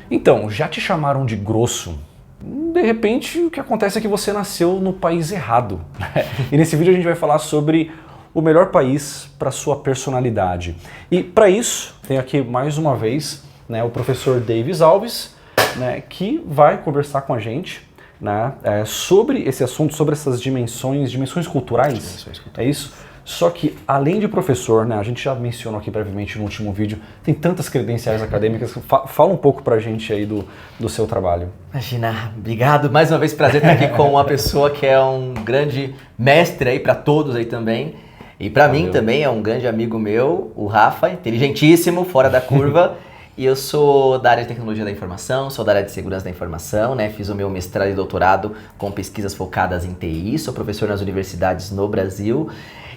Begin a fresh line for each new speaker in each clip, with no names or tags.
Então, já te chamaram de grosso? De repente, o que acontece é que você nasceu no país errado, né? E nesse vídeo a gente vai falar sobre o melhor país para sua personalidade. E para isso, tenho aqui mais uma vez, né, o professor Davis Alves, né, que vai conversar com a gente, né, sobre esse assunto, sobre essas dimensões culturais. É isso? Só que, além de professor, né, a gente já mencionou aqui brevemente no último vídeo, tem tantas credenciais acadêmicas. Fala um pouco pra gente aí do seu trabalho.
Imagina, obrigado. Mais uma vez, prazer estar aqui com uma pessoa que é um grande mestre aí para todos aí também. E para mim também é um grande amigo meu, o Rafa, inteligentíssimo, fora da curva. E eu sou da área de tecnologia da informação, sou da área de segurança da informação, né? Fiz o meu mestrado e doutorado com pesquisas focadas em TI, sou professor nas universidades no Brasil.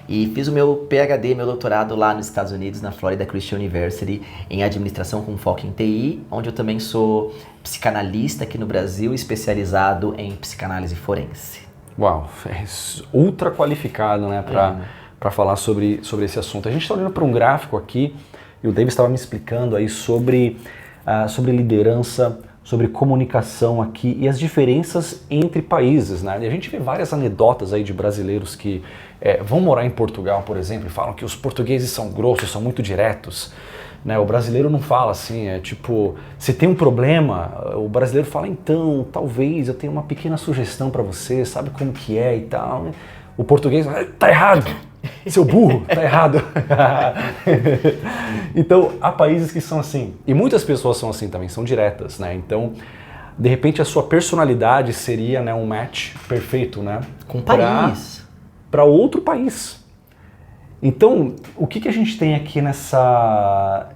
E fiz o meu PhD, meu doutorado lá nos Estados Unidos, na Florida Christian University, em administração com foco em TI, onde eu também sou psicanalista aqui no Brasil, especializado em psicanálise forense.
Uau, é ultra qualificado, né, para falar sobre esse assunto. A gente está olhando para um gráfico aqui, e o David estava me explicando aí sobre liderança, sobre comunicação aqui e as diferenças entre países, né? E a gente vê várias anedotas aí de brasileiros que vão morar em Portugal, por exemplo, e falam que os portugueses são grossos, são muito diretos, né? O brasileiro não fala assim, tipo, se tem um problema, o brasileiro fala, então, talvez eu tenha uma pequena sugestão para você, sabe como que é e tal, né? O português, tá errado, seu burro, tá errado. Então, há países que são assim, e muitas pessoas são assim também, são diretas, né? Então, de repente a sua personalidade seria, né, um match perfeito, né?
Com o país.
Para outro país. Então, o que a gente tem aqui nessa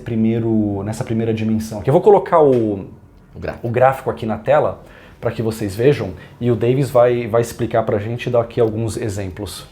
primeira dimensão? Aqui eu vou colocar o gráfico aqui na tela para que vocês vejam e o Davis vai explicar para a gente daqui alguns exemplos.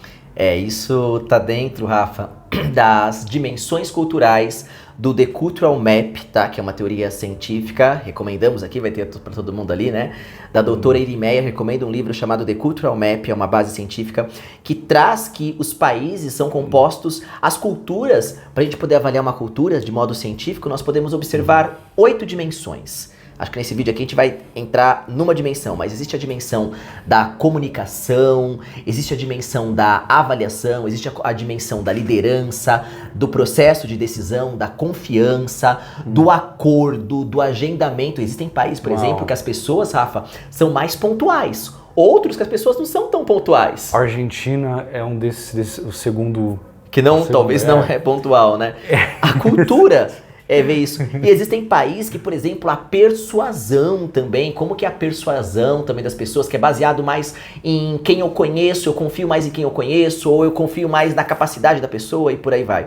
Isso tá dentro, Rafa, das dimensões culturais do The Cultural Map, tá? Que é uma teoria científica, recomendamos aqui, vai ter para todo mundo ali, né? Da doutora Irimeia, recomendo um livro chamado The Cultural Map, é uma base científica que traz que os países são compostos, as culturas, para a gente poder avaliar uma cultura de modo científico, nós podemos observar 8 dimensões. Acho que nesse vídeo aqui a gente vai entrar numa dimensão, mas existe a dimensão da comunicação, existe a dimensão da avaliação, existe a dimensão da liderança, do processo de decisão, da confiança, do acordo, do agendamento. Existem países, por exemplo, que as pessoas, Rafa, são mais pontuais. Outros que as pessoas não são tão pontuais.
A Argentina é um desses o segundo...
Que não, talvez não é pontual, né? A cultura... ver isso. E existem países que, por exemplo, a persuasão também, como que é a persuasão também das pessoas, que é baseado mais em quem eu conheço, eu confio mais em quem eu conheço, ou eu confio mais na capacidade da pessoa e por aí vai.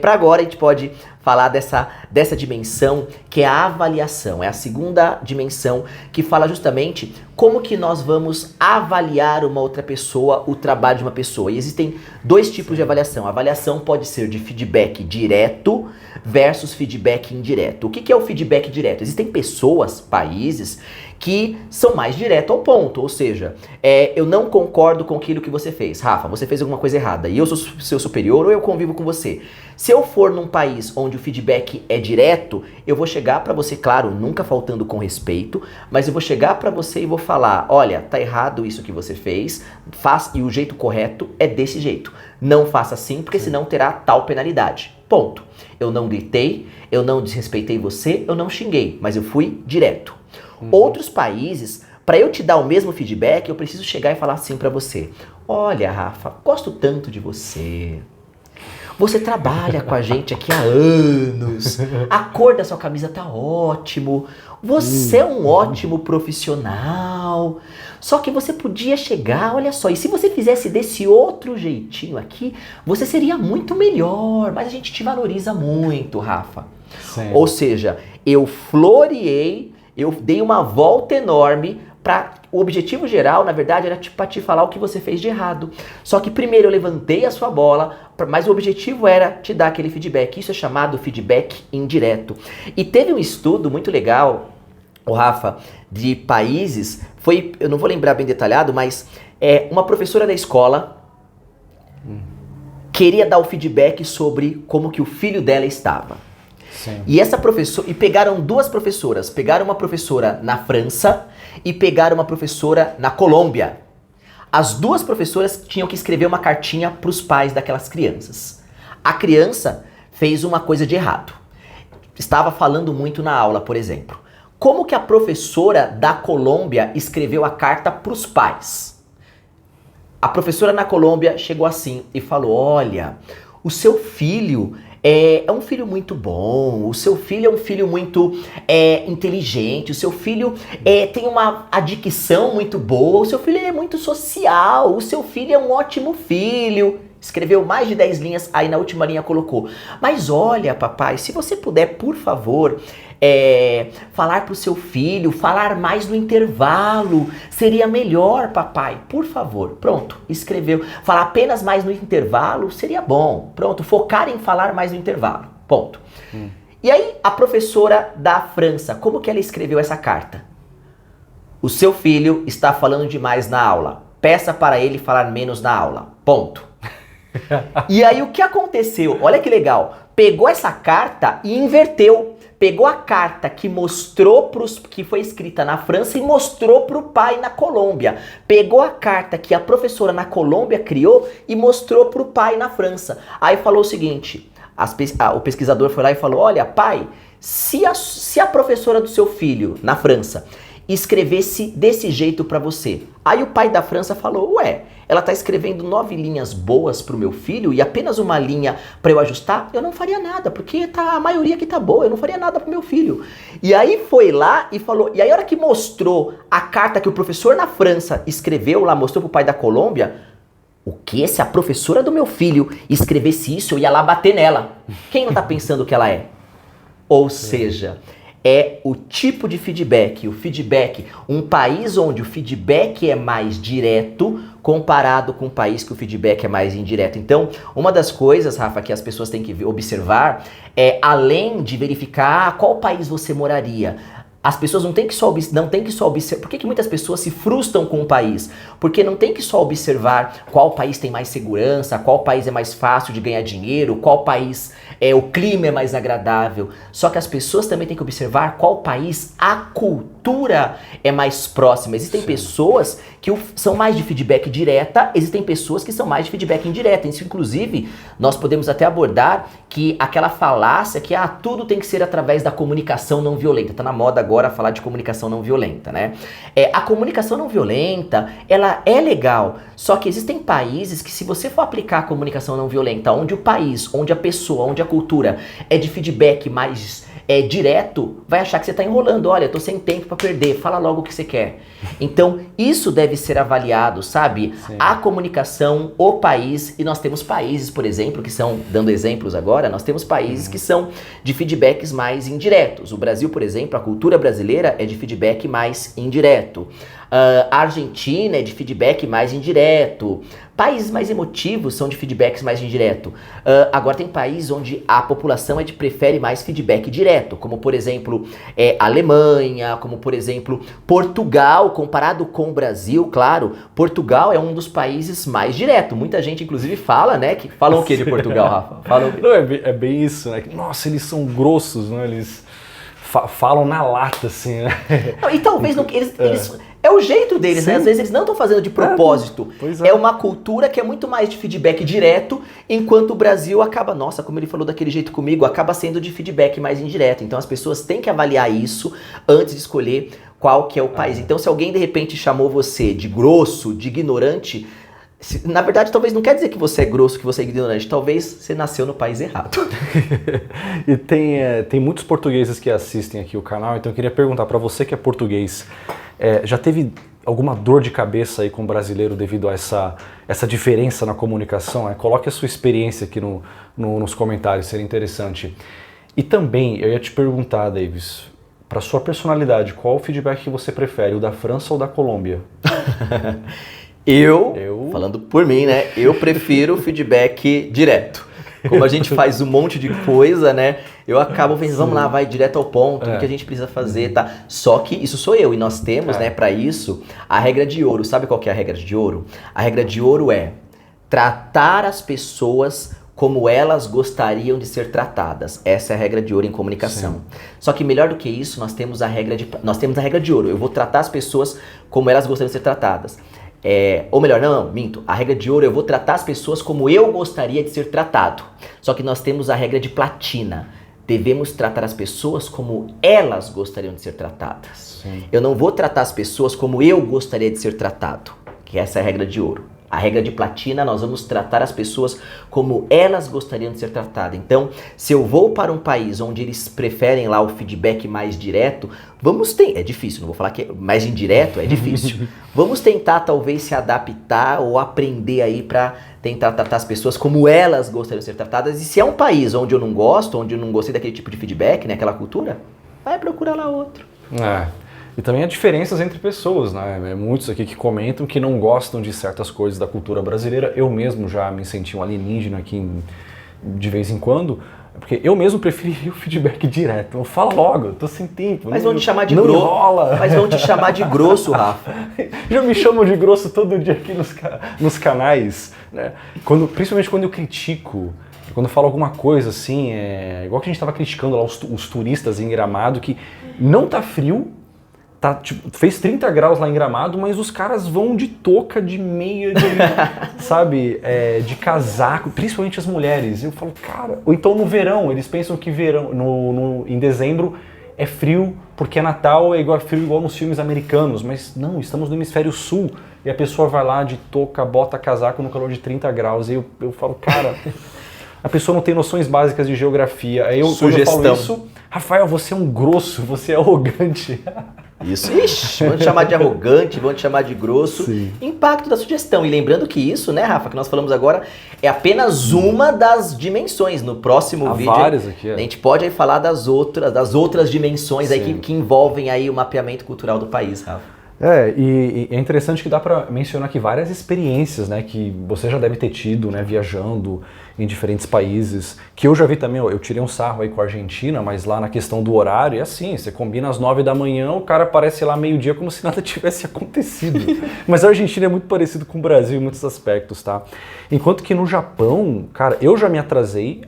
Para agora a gente pode falar dessa dimensão que é a avaliação, é a segunda dimensão que fala justamente como que nós vamos avaliar uma outra pessoa, o trabalho de uma pessoa. E existem 2 tipos de avaliação. A avaliação pode ser de feedback direto versus feedback indireto. O que é o feedback direto? Existem pessoas, países, que são mais direto ao ponto, ou seja, eu não concordo com aquilo que você fez. Rafa, você fez alguma coisa errada e eu sou seu superior ou eu convivo com você. Se eu for num país onde o feedback é direto, eu vou chegar pra você, claro, nunca faltando com respeito, mas eu vou chegar pra você e vou falar, olha, tá errado isso que você fez, e o jeito correto é desse jeito. Não faça assim, porque senão terá tal penalidade. Ponto. Eu não gritei, eu não desrespeitei você, eu não xinguei, mas eu fui direto. Outros países, para eu te dar o mesmo feedback, eu preciso chegar e falar assim para você. Olha, Rafa, gosto tanto de você. Você trabalha com a gente aqui há anos. A cor da sua camisa tá ótimo. Você é um ótimo profissional. Só que você podia chegar, olha só, e se você fizesse desse outro jeitinho aqui, você seria muito melhor. Mas a gente te valoriza muito, Rafa.
Sim.
Ou seja, eu floreei, eu dei uma volta enorme para o objetivo geral, na verdade, era para te falar o que você fez de errado. Só que primeiro eu levantei a sua bola, mas o objetivo era te dar aquele feedback. Isso é chamado feedback indireto. E teve um estudo muito legal, o Rafa, de países, eu não vou lembrar bem detalhado, mas uma professora da escola queria dar o feedback sobre como que o filho dela estava.
Sim.
E essa professora, e pegaram duas professoras, pegaram uma professora na França e pegaram uma professora na Colômbia. As duas professoras tinham que escrever uma cartinha para os pais daquelas crianças. A criança fez uma coisa de errado. Estava falando muito na aula, por exemplo. Como que a professora da Colômbia escreveu a carta para os pais? A professora na Colômbia chegou assim e falou: olha, o seu filho é um filho muito bom, o seu filho é um filho muito inteligente, o seu filho tem uma dicção muito boa, o seu filho é muito social, o seu filho é um ótimo filho. Escreveu mais de 10 linhas, aí na última linha colocou: mas olha, papai, se você puder, por favor, falar pro seu filho, falar mais no intervalo, seria melhor, papai, por favor. Pronto, escreveu. Falar apenas mais no intervalo seria bom. Pronto, focar em falar mais no intervalo. Ponto. E aí, a professora da França, como que ela escreveu essa carta? O seu filho está falando demais na aula. Peça para ele falar menos na aula. Ponto. E aí o que aconteceu? Olha que legal. Pegou essa carta e inverteu. Pegou a carta que mostrou que foi escrita na França e mostrou para o pai na Colômbia. Pegou a carta que a professora na Colômbia criou e mostrou para o pai na França. Aí falou o seguinte: o pesquisador foi lá e falou: olha, pai, se a professora do seu filho na França escrevesse desse jeito para você. Aí o pai da França falou: ué, ela tá escrevendo 9 linhas boas pro meu filho e apenas uma linha para eu ajustar? Eu não faria nada, porque a maioria aqui tá boa, eu não faria nada pro meu filho. E aí foi lá e falou, e aí a hora que mostrou a carta que o professor na França escreveu lá, mostrou pro pai da Colômbia: o que? Se a professora do meu filho escrevesse isso, eu ia lá bater nela. Quem não tá pensando que ela é? Ou seja, é o tipo de feedback, um país onde o feedback é mais direto comparado com um país que o feedback é mais indireto. Então, uma das coisas, Rafa, que as pessoas têm que observar é, além de verificar qual país você moraria, as pessoas não têm que só observar. Por que muitas pessoas se frustram com o país? Porque não tem que só observar qual país tem mais segurança, qual país é mais fácil de ganhar dinheiro, qual país o clima é mais agradável. Só que as pessoas também têm que observar qual país a cultura é mais próxima. Existem pessoas que são mais de feedback direta, existem pessoas que são mais de feedback indireta. Isso, inclusive, nós podemos até abordar que aquela falácia que tudo tem que ser através da comunicação não violenta. Tá na moda agora falar de comunicação não violenta, né? A comunicação não violenta, ela é legal, só que existem países que, se você for aplicar a comunicação não violenta, onde o país, onde a pessoa, onde a cultura é de feedback mais direto, vai achar que você está enrolando. Olha, eu tô sem tempo para perder, fala logo o que você quer. Então, isso deve ser avaliado, sabe? Sim. A comunicação, o país, e nós temos países, por exemplo, que são, dando exemplos agora, nós temos países que são de feedbacks mais indiretos. O Brasil, por exemplo, a cultura brasileira é de feedback mais indireto. A Argentina é de feedback mais indireto. Países mais emotivos são de feedbacks mais indireto. Agora tem países onde a população prefere mais feedback direto, como por exemplo Alemanha, como por exemplo Portugal, comparado com o Brasil, claro, Portugal é um dos países mais direto. Muita gente inclusive fala, né, que falam o que de Portugal, Rafa? Falam o quê?
Não, é bem isso, né? Nossa, eles são grossos, né? Eles falam na lata, assim, né?
Não, e talvez eles é o jeito deles, né? Às vezes eles não estão fazendo de propósito. É uma cultura que é muito mais de feedback direto, enquanto o Brasil acaba, nossa, como ele falou daquele jeito comigo, acaba sendo de feedback mais indireto. Então as pessoas têm que avaliar isso antes de escolher qual que é o país. Então se alguém de repente chamou você de grosso, de ignorante, na verdade, talvez não quer dizer que você é grosso, que você é ignorante. Talvez você nasceu no país errado.
E tem muitos portugueses que assistem aqui o canal, então eu queria perguntar para você que é português, já teve alguma dor de cabeça aí com o brasileiro devido a essa diferença na comunicação? Coloque a sua experiência aqui nos comentários, seria interessante. E também, eu ia te perguntar, Davis, para sua personalidade, qual o feedback que você prefere, o da França ou da Colômbia?
Eu, falando por mim, né, eu prefiro feedback direto. Como a gente faz um monte de coisa, né, eu acabo pensando, vamos lá, vai direto ao ponto, o que a gente precisa fazer, tá? Só que isso sou eu, e nós temos, né, para isso, a regra de ouro. Sabe qual que é a regra de ouro? A regra de ouro é tratar as pessoas como elas gostariam de ser tratadas. Essa é a regra de ouro em comunicação.
Sim.
Só que melhor do que isso, nós temos a regra de ouro. Eu vou tratar as pessoas como elas gostariam de ser tratadas. Ou melhor, não, minto. A regra de ouro, eu vou tratar as pessoas como eu gostaria de ser tratado. Só que nós temos a regra de platina. Devemos tratar as pessoas como elas gostariam de ser tratadas.
Sim.
Eu não vou tratar as pessoas como eu gostaria de ser tratado. Que essa é a regra de ouro. A regra de platina, nós vamos tratar as pessoas como elas gostariam de ser tratadas. Então, se eu vou para um país onde eles preferem lá o feedback mais direto, é difícil, não vou falar que é mais indireto, é difícil. Vamos tentar talvez se adaptar ou aprender aí para tentar tratar as pessoas como elas gostariam de ser tratadas. E se é um país onde eu não gosto, onde eu não gostei daquele tipo de feedback, né, aquela cultura, vai procurar lá outro.
E também há diferenças entre pessoas, né? Muitos aqui que comentam que não gostam de certas coisas da cultura brasileira. Eu mesmo já me senti um alienígena aqui de vez em quando, porque eu mesmo preferi o feedback direto. Fala logo, eu tô sem tempo.
Mas vão te chamar de grosso. Mas vão te chamar de grosso, Rafa.
Já me chamam de grosso todo dia aqui nos canais, né? Principalmente quando eu critico. Quando eu falo alguma coisa assim, igual que a gente estava criticando lá os turistas em Gramado, que não tá frio, fez 30 graus lá em Gramado, mas os caras vão de touca, de meia, sabe, de casaco, principalmente as mulheres. Eu falo, cara, ou então no verão, eles pensam que em dezembro é frio, porque é Natal, é frio igual nos filmes americanos, mas não, estamos no hemisfério sul, e a pessoa vai lá de touca, bota casaco no calor de 30 graus, e eu falo, cara... A pessoa não tem noções básicas de geografia. Aí quando eu falo isso, Rafael, você é um grosso, você é arrogante.
Isso. Ixi, vão te chamar de arrogante, vão te chamar de grosso.
Sim.
Impacto da sugestão. E lembrando que isso, né, Rafa, que nós falamos agora, é apenas uma das dimensões. No próximo vídeo,
várias aqui,
a gente pode aí falar das outras dimensões aí que envolvem aí o mapeamento cultural do país, Rafa.
E é interessante que dá para mencionar aqui várias experiências, né, que você já deve ter tido, né, viajando em diferentes países, que eu já vi também, eu tirei um sarro aí com a Argentina, mas lá na questão do horário é assim, você combina às 9 da manhã, o cara aparece lá meio-dia como se nada tivesse acontecido. Mas a Argentina é muito parecido com o Brasil em muitos aspectos, tá? Enquanto que no Japão, cara, eu já me atrasei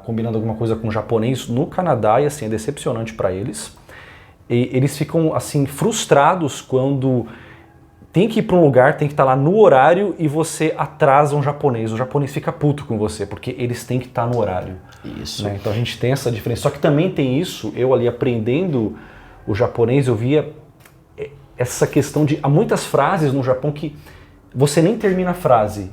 combinando alguma coisa com o japonês no Canadá e assim, é decepcionante para eles. E eles ficam assim frustrados quando tem que ir para um lugar, tem que estar lá no horário e você atrasa um japonês. O japonês fica puto com você, porque eles têm que estar no horário.
Isso.
Né? Então a gente tem essa diferença. Só que também tem isso, eu ali aprendendo o japonês, eu via essa questão de... Há muitas frases no Japão que você nem termina a frase,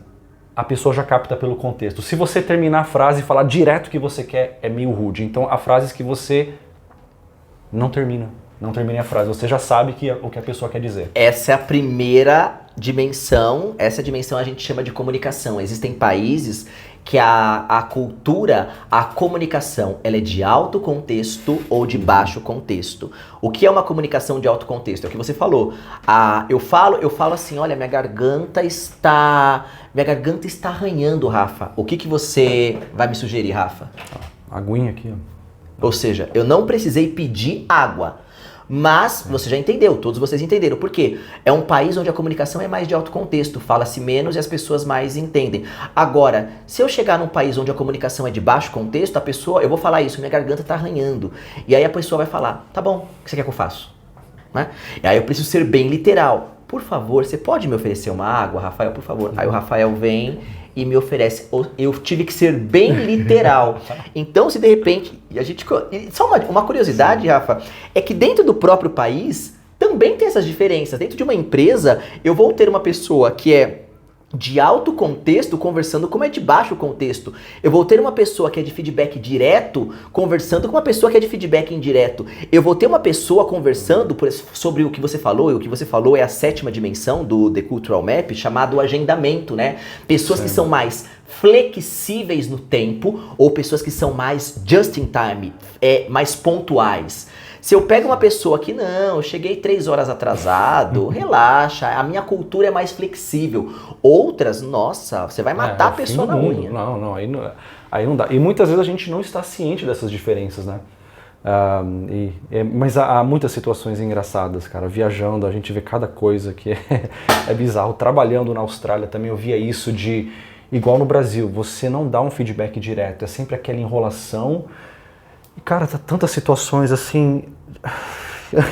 a pessoa já capta pelo contexto. Se você terminar a frase e falar direto o que você quer, é meio rude. Então há frases que você não termina a frase, você já sabe o que a pessoa quer dizer.
Essa é a primeira dimensão, essa dimensão a gente chama de comunicação. Existem países que a cultura, a comunicação, ela é de alto contexto ou de baixo contexto. O que é uma comunicação de alto contexto? É o que você falou. Eu falo assim, olha, minha garganta está arranhando, Rafa. O que você vai me sugerir, Rafa?
Aguinha aqui, ó.
Ou seja, eu não precisei pedir água. Mas você já entendeu, todos vocês entenderam. Por quê? É um país onde a comunicação é mais de alto contexto, fala-se menos e as pessoas mais entendem. Agora, se eu chegar num país onde a comunicação é de baixo contexto, eu vou falar isso, minha garganta tá arranhando. E aí a pessoa vai falar, tá bom, o que você quer que eu faça? Né? E aí eu preciso ser bem literal. Por favor, você pode me oferecer uma água, Rafael, por favor? Aí o Rafael vem e me oferece. Eu tive que ser bem literal. Então, se de repente... Só uma curiosidade, Rafa, é que dentro do próprio país também tem essas diferenças. Dentro de uma empresa, eu vou ter uma pessoa que é de alto contexto conversando como é de baixo contexto. Eu vou ter uma pessoa que é de feedback direto conversando com uma pessoa que é de feedback indireto. Eu vou ter uma pessoa conversando sobre o que você falou, e o que você falou é a 7ª dimensão do The Cultural Map, chamado agendamento, né? Pessoas que são mais flexíveis no tempo ou pessoas que são mais just in time, mais pontuais. Se eu pego uma pessoa que não, eu cheguei 3 horas atrasado, relaxa, a minha cultura é mais flexível. Outras, nossa, você vai matar a pessoa na unha.
Não, aí não dá. E muitas vezes a gente não está ciente dessas diferenças, né? Mas há muitas situações engraçadas, cara. Viajando, a gente vê cada coisa que é bizarro. Trabalhando na Austrália também eu via isso de igual no Brasil, você não dá um feedback direto, é sempre aquela enrolação. E, cara, tá tantas situações assim...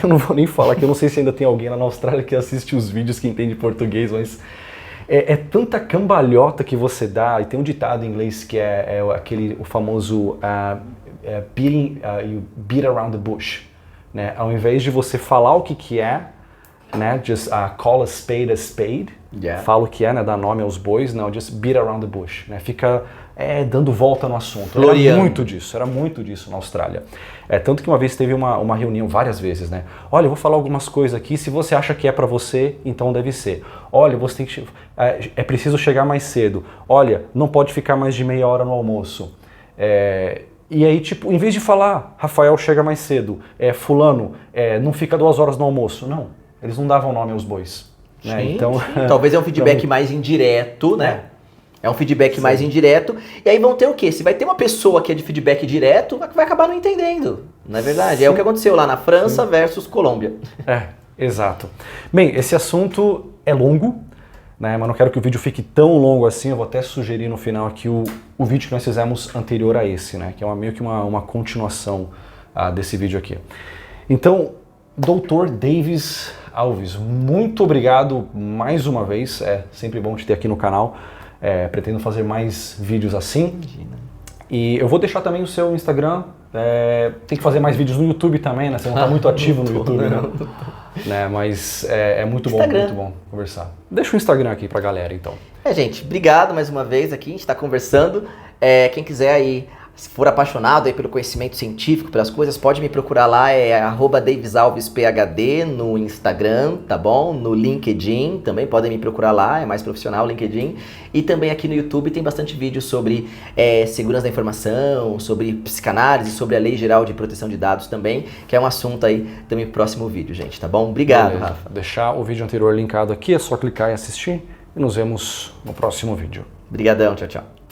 Eu não vou nem falar, que eu não sei se ainda tem alguém lá na Austrália que assiste os vídeos que entende português, mas é tanta cambalhota que você dá, e tem um ditado em inglês que o famoso you beat around the bush, né? Ao invés de você falar o que é, né, just call a spade, fala o que é, né, dá nome aos bois, não, just beat around the bush, né? Fica dando volta no assunto. Era muito disso na Austrália. Tanto que uma vez teve uma reunião, várias vezes, né? Olha, eu vou falar algumas coisas aqui, se você acha que é pra você, então deve ser. Olha, você tem que... é preciso chegar mais cedo. Olha, não pode ficar mais de meia hora no almoço. E aí, tipo, em vez de falar, Rafael chega mais cedo, fulano, não fica 2 horas no almoço. Não, eles não davam nome aos bois. Né? Então,
talvez é um feedback mais indireto, né? É um feedback mais indireto. E aí vão ter o quê? Se vai ter uma pessoa que é de feedback direto, vai acabar não entendendo. Não é verdade? Sim. É o que aconteceu lá na França versus Colômbia.
Exato. Bem, esse assunto é longo, né? Mas não quero que o vídeo fique tão longo assim. Eu vou até sugerir no final aqui o vídeo que nós fizemos anterior a esse, né? Que é meio que uma continuação desse vídeo aqui. Então, Dr. Davis Alves, muito obrigado mais uma vez. É sempre bom te ter aqui no canal. Pretendo fazer mais vídeos assim. Imagina. E eu vou deixar também o seu Instagram. Tem que fazer mais vídeos no YouTube também, né? Você não está muito ativo no YouTube, né? Mas é muito bom conversar. Deixa o Instagram aqui pra galera, então.
Gente, obrigado mais uma vez aqui. A gente está conversando. Quem quiser aí, se for apaixonado aí pelo conhecimento científico, pelas coisas, pode me procurar lá, @davisalvesphd no Instagram, tá bom? No LinkedIn, também podem me procurar lá, é mais profissional o LinkedIn. E também aqui no YouTube tem bastante vídeo sobre segurança da informação, sobre psicanálise, sobre a Lei Geral de Proteção de Dados também, que é um assunto aí também pro próximo vídeo, gente, tá bom? Obrigado,
Beleza.
Rafa.
Deixar o vídeo anterior linkado aqui, é só clicar e assistir. E nos vemos no próximo vídeo.
Obrigadão, tchau, tchau.